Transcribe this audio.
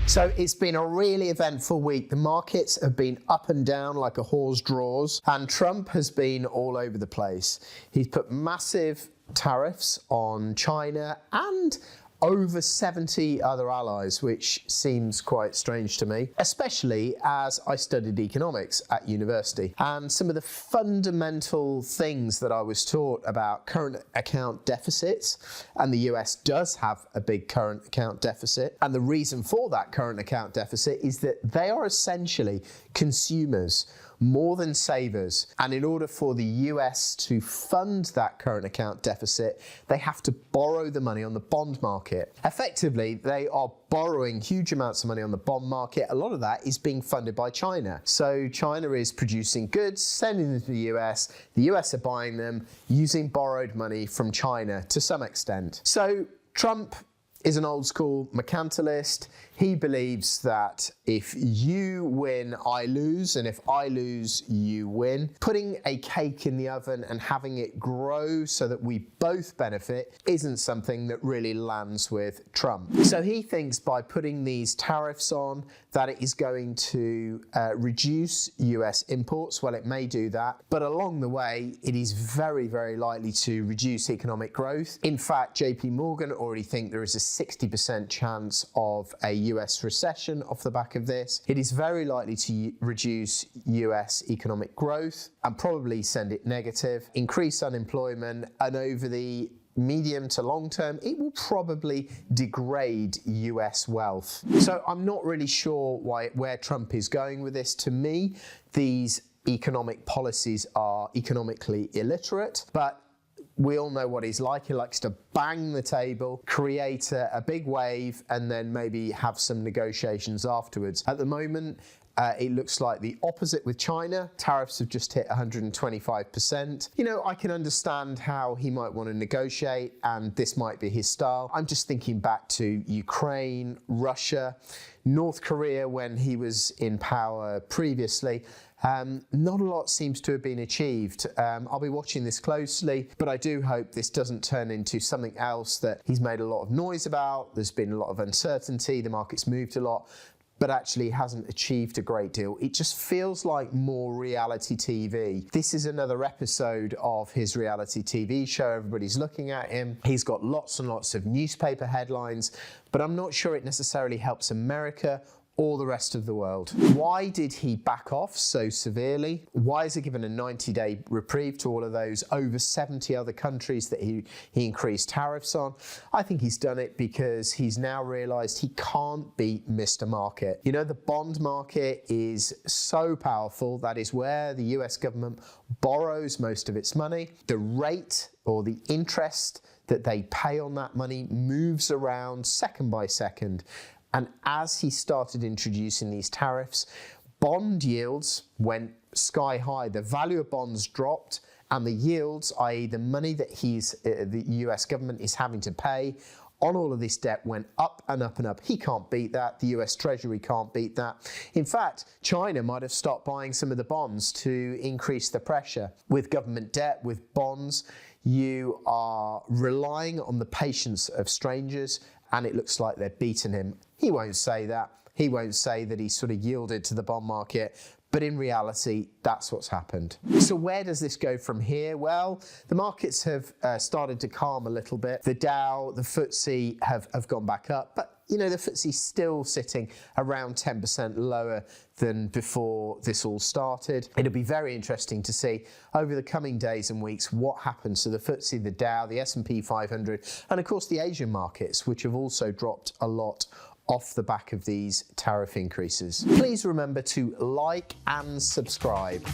So it's been a really eventful week. The markets have been up and down like a horse draws, and Trump has been all over the place. He's put massive tariffs on China and over 70 other allies, which seems quite strange to me, especially as I studied economics at university. And some of the fundamental things that I was taught about current account deficits, and the US does have a big current account deficit, and the reason for that current account deficit is that they are essentially consumers more than savers, and in order for the US to fund that current account deficit, they have to borrow the money on the bond market. Effectively, they are borrowing huge amounts of money on the bond market. A lot of that is being funded by China. So China is producing goods, sending them to the US are buying them using borrowed money from China to some extent. So Trump is an old school mercantilist. He believes that if you win, I lose, and if I lose, you win. Putting a cake in the oven and having it grow so that we both benefit isn't something that really lands with Trump. So he thinks by putting these tariffs on that it is going to reduce US imports. Well, it may do that, but along the way, it is very, very likely to reduce economic growth. In fact, JP Morgan already think there is a 60% chance of a US recession off the back of this. It is very likely to reduce US economic growth and probably send it negative, increase unemployment, and over the medium to long term, it will probably degrade US wealth. So I'm not really sure where Trump is going with this. To me, these economic policies are economically illiterate, but we all know what he's like. He likes to bang the table, create a big wave, and then maybe have some negotiations afterwards. At the moment, it looks like the opposite with China. Tariffs have just hit 125%. You know, I can understand how he might want to negotiate, and this might be his style. I'm just thinking back to Ukraine, Russia, North Korea when he was in power previously. Not a lot seems to have been achieved. I'll be watching this closely, but I do hope this doesn't turn into something else that he's made a lot of noise about. There's been a lot of uncertainty, the market's moved a lot, but actually hasn't achieved a great deal. It just feels like more reality TV. This is another episode of his reality TV show. Everybody's looking at him. He's got lots and lots of newspaper headlines, but I'm not sure it necessarily helps America or the rest of the world. Why did he back off so severely? Why is he given a 90-day reprieve to all of those over 70 other countries that he increased tariffs on? I think he's done it because he's now realized he can't beat Mr. Market. You know, the bond market is so powerful. That is where the US government borrows most of its money. The rate or the interest that they pay on that money moves around second by second. And as he started introducing these tariffs, bond yields went sky high. The value of bonds dropped, and the yields, i.e. the money that the US government is having to pay on all of this debt, went up and up and up. He can't beat that. The US Treasury can't beat that. In fact, China might have stopped buying some of the bonds to increase the pressure. With government debt, with bonds, you are relying on the patience of strangers, and it looks like they're beating him. He won't say that. He won't say that he sort of yielded to the bond market, but in reality, that's what's happened. So where does this go from here? Well, the markets have started to calm a little bit. The Dow, the FTSE have gone back up, but you know, the FTSE's still sitting around 10% lower than before this all started. It'll be very interesting to see over the coming days and weeks what happens to the FTSE, the Dow, the S&P 500, and of course the Asian markets, which have also dropped a lot off the back of these tariff increases. Please remember to like and subscribe.